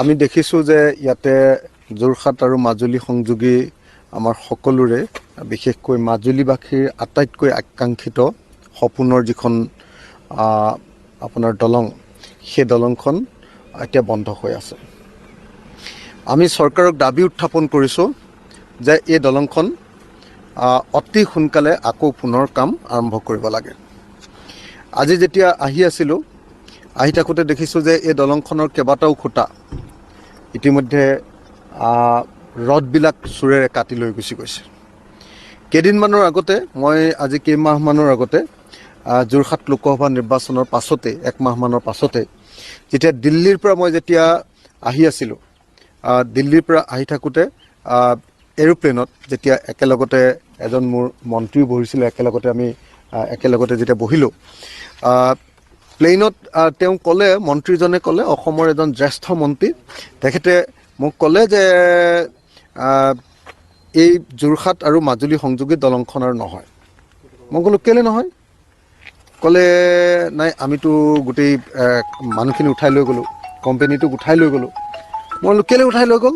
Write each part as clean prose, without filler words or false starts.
আমি দেখিছোঁ যে ইয়াতে যোৰহাট আৰু মাজুলী সংযোগী আমাৰ সকলোৰে বিশেষকৈ মাজুলীবাসীৰ আটাইতকৈ আকাংক্ষিত সপোনৰ যিখন আপোনাৰ দলং, সেই দলংখন এতিয়া বন্ধ হৈ আছে। আমি চৰকাৰক দাবী উত্থাপন কৰিছোঁ যে এই দলংখন অতি সোনকালে আকৌ পুনৰ কাম আৰম্ভ কৰিব লাগে। আজি যেতিয়া আহি থাকোঁতে দেখিছোঁ যে এই দলংখনৰ কেইবাটাও খুঁটা ইতিমধ্যে ৰডবিলাক চোৰেৰে কাটি লৈ গুচি গৈছে। কেইদিনমানৰ আগতে আজি কেইমাহমানৰ আগতে যোৰহাট লোকসভা নিৰ্বাচনৰ পাছতে, একমাহমানৰ পাছতে, যেতিয়া দিল্লীৰ পৰা আহি আছিলোঁ, দিল্লীৰ পৰা আহি থাকোঁতে এৰোপ্লেনত যেতিয়া একেলগতে এজন মোৰ মন্ত্ৰী বহিছিলে, আমি একেলগতে যেতিয়া বহিলোঁ, প্লেইনত তেওঁ ক'লে, মন্ত্ৰীজনে ক'লে, অসমৰ এজন জ্যেষ্ঠ মন্ত্ৰী, তেখেতে মোক ক'লে যে এই যোৰহাট আৰু মাজুলী সংযোগী দলংখন আৰু নহয়। মই ক'লোঁ কেলৈ নহয়? ক'লে নাই, আমিতো গোটেই মানুহখিনি উঠাই লৈ গ'লোঁ, কোম্পেনীটোক উঠাই লৈ গ'লোঁ। মই ক'লোঁ কেলৈ উঠাই লৈ গ'ল?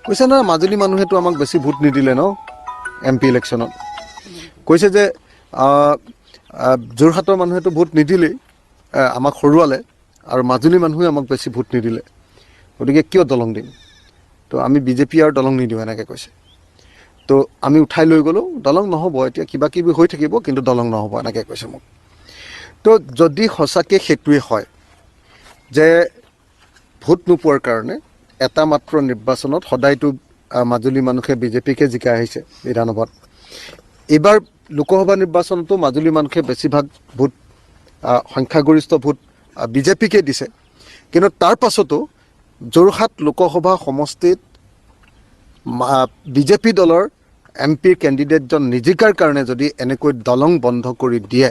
কৈছে নহয়, মাজুলী মানুহেতো আমাক বেছি ভোট নিদিলে ন MP ইলেকশ্যনত। কৈছে যে যোৰহাটৰ মানুহেতো ভোট নিদিলেই, আমাক হৰুৱালে, আৰু মাজুলী মানুহে আমাক বেছি ভোট নিদিলে, গতিকে কিয় দলং দিম? তো আমি বিজেপি আৰু দলং নিদিওঁ, এনেকৈ কৈছে। তো আমি উঠাই লৈ গ'লোঁ, দলং নহ'ব, এতিয়া কিবা কিবি হৈ থাকিব, কিন্তু দলং নহ'ব, এনেকৈ কৈছে মোক। তো যদি সঁচাকৈ সেইটোৱে হয় যে ভোট নোপোৱাৰ কাৰণে এটা মাত্ৰ নিৰ্বাচনত সদায়তো মাজুলী মানুহে বিজেপিকে জিকাই আহিছে বিধানসভাত, এইবাৰ লোকসভা নিৰ্বাচনতো মাজুলী মানুহে বেছিভাগ ভোট, সংখ্যাগৰিষ্ঠ ভোট বিজেপিকে দিছে, কিন্তু তাৰ পাছতো যোৰহাট লোকসভা সমষ্টিত বিজেপি দলৰ MP কেণ্ডিডেটজন নিজিকাৰ কাৰণে যদি এনেকৈ দলং বন্ধ কৰি দিয়ে,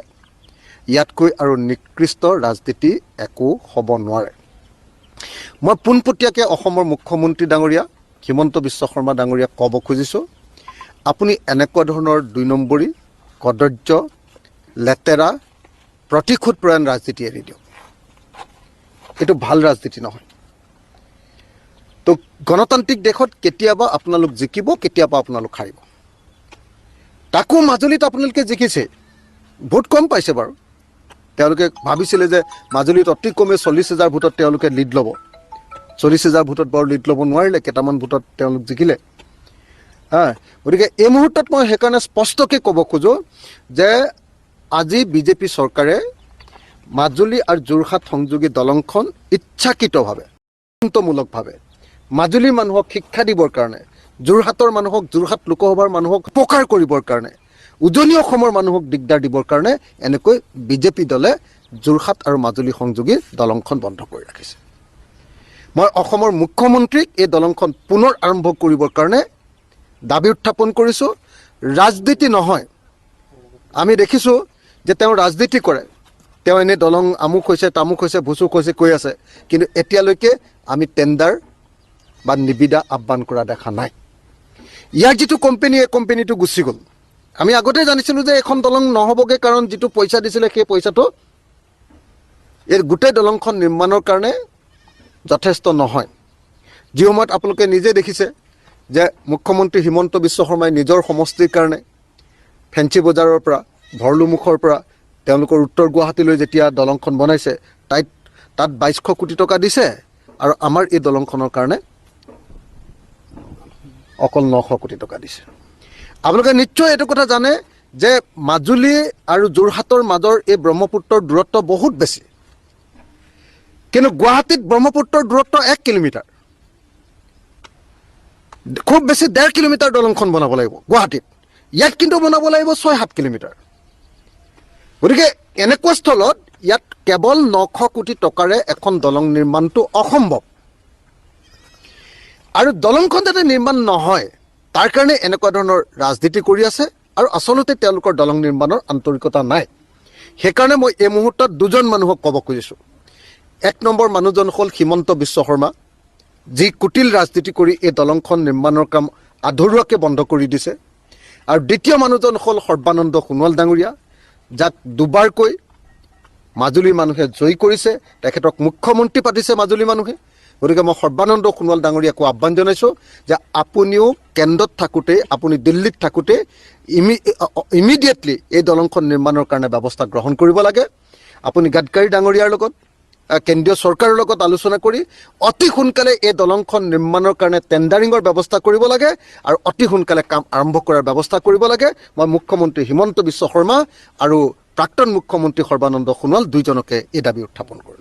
ইয়াতকৈ আৰু নিকৃষ্ট ৰাজনীতি একো হ'ব নোৱাৰে। মই পোনপটীয়াকৈ অসমৰ মুখ্যমন্ত্ৰী ডাঙৰীয়া হিমন্ত বিশ্ব শৰ্মা ডাঙৰীয়াক ক'ব খুজিছোঁ, আপুনি এনেকুৱা ধৰণৰ 2 নম্বৰী, কদৰ্য, লেতেৰা, প্ৰতিশোধপৰায়ণ ৰাজনীতি এৰি দিয়ক। এইটো ভাল ৰাজনীতি নহয়। তো গণতান্ত্ৰিক দেশত কেতিয়াবা আপোনালোক জিকিব, কেতিয়াবা আপোনালোক হাৰিব। তাকো মাজুলীত আপোনালোকে জিকিছে, ভোট কম পাইছে বাৰু। তেওঁলোকে ভাবিছিলে যে মাজুলীত অতি কমে 40,000 ভোটত তেওঁলোকে লিড ল'ব। 40,000 ভোটত বাৰু লিড ল'ব নোৱাৰিলে, কেইটামান ভোটত তেওঁলোক জিকিলে। গতিকে এই মুহূৰ্তত মই সেইকাৰণে স্পষ্টকৈ ক'ব খোজোঁ যে আজি বিজেপি চৰকাৰে মাজুলী আৰু যোৰহাট সংযোগী দলংখন ইচ্ছাকৃতভাৱে, সিদ্ধান্তমূলকভাৱে মাজুলীৰ মানুহক শিক্ষা দিবৰ কাৰণে, যোৰহাটৰ মানুহক, যোৰহাট লোকসভাৰ মানুহক উপকাৰ কৰিবৰ কাৰণে, উজনি অসমৰ মানুহক দিগদাৰ দিবৰ কাৰণে এনেকৈ বিজেপি দলে যোৰহাট আৰু মাজুলী সংযোগী দলংখন বন্ধ কৰি ৰাখিছে। মই অসমৰ মুখ্যমন্ত্ৰীক এই দলংখন পুনৰ আৰম্ভ কৰিবৰ কাৰণে দাবী উত্থাপন কৰিছোঁ। ৰাজনীতি নহয়, আমি দেখিছোঁ যে তেওঁ ৰাজনীতি কৰে, তেওঁ এনে দলং আমুক হৈছে, তামুক হৈছে, ভুচুক হৈছে কৈ আছে, কিন্তু এতিয়ালৈকে আমি টেণ্ডাৰ বা নিবিদা আহ্বান কৰা দেখা নাই। ইয়াৰ যিটো কোম্পেনী, এই কোম্পেনীটো গুচি গ'ল। আমি আগতে জানিছিলোঁ যে এখন দলং নহ'বগৈ, কাৰণ যিটো পইচা দিছিলে সেই পইচাটো এই গোটেই দলংখন নিৰ্মাণৰ কাৰণে যথেষ্ট নহয়। যি সময়ত আপোনালোকে নিজে দেখিছে যে মুখ্যমন্ত্ৰী হিমন্ত বিশ্ব শৰ্মাই নিজৰ সমষ্টিৰ কাৰণে ফেঞ্চি বজাৰৰ পৰা, ভৰলুমুখৰ পৰা তেওঁলোকৰ উত্তৰ গুৱাহাটীলৈ যেতিয়া দলংখন বনাইছে, তাত 2200 কোটি টকা দিছে, আৰু আমাৰ এই দলংখনৰ কাৰণে অকল 900 কোটি টকা দিছে। আপোনালোকে নিশ্চয় এইটো কথা জানে যে মাজুলী আৰু যোৰহাটৰ মাজৰ এই ব্ৰহ্মপুত্ৰৰ দূৰত্ব বহুত বেছি, কিন্তু গুৱাহাটীত ব্ৰহ্মপুত্ৰৰ দূৰত্ব 1 কিলোমিটাৰ, খুব বেছি 1.5 কিলোমিটাৰ দলংখন বনাব লাগিব গুৱাহাটীত, ইয়াত কিন্তু বনাব লাগিব 6-7 কিলোমিটাৰ। গতিকে এনেকুৱা স্থলত ইয়াত কেৱল 900 কোটি টকাৰে এখন দলং নিৰ্মাণটো অসম্ভৱ, আৰু দলংখন যাতে নিৰ্মাণ নহয় তাৰ কাৰণে এনেকুৱা ধৰণৰ ৰাজনীতি কৰি আছে, আৰু আচলতে তেওঁলোকৰ দলং নিৰ্মাণৰ আন্তৰিকতা নাই। সেইকাৰণে মই এই মুহূৰ্তত 2জন মানুহক ক'ব খুজিছোঁ। 1 নম্বৰ মানুহজন হ'ল হিমন্ত বিশ্ব শৰ্মা, যি কুটিল ৰাজনীতি কৰি এই দলংখন নিৰ্মাণৰ কাম আধৰুৱাকৈ বন্ধ কৰি দিছে, আৰু 2য় মানুহজন হ'ল সৰ্বানন্দ সোণোৱাল ডাঙৰীয়া, যাক 2বাৰকৈ মাজুলীৰ মানুহে জয়ী কৰিছে, তেখেতক মুখ্যমন্ত্ৰী পাতিছে মাজুলী মানুহে, গতিকে মই সৰ্বানন্দ সোণোৱাল ডাঙৰীয়াকো আহ্বান জনাইছোঁ যে আপুনিও কেন্দ্ৰত থাকোঁতে, আপুনি দিল্লীত থাকোঁতে ইমিডিয়েটলি এই দলংখন নিৰ্মাণৰ কাৰণে ব্যৱস্থা গ্ৰহণ কৰিব লাগে। আপুনি গাডকাৰী ডাঙৰীয়াৰ লগত, কেন্দ্ৰীয় চৰকাৰৰ লগত আলোচনা কৰি অতি সোনকালে এই দলংখন নিৰ্মাণৰ কাৰণে টেণ্ডাৰিঙৰ ব্যৱস্থা কৰিব লাগে আৰু অতি সোনকালে কাম আৰম্ভ কৰাৰ ব্যৱস্থা কৰিব লাগে। মই মুখ্যমন্ত্ৰী হিমন্ত বিশ্ব শৰ্মা আৰু প্ৰাক্তন মুখ্যমন্ত্ৰী সৰ্বানন্দ সোণোৱাল দুইজনকে এই দাবী উত্থাপন কৰোঁ।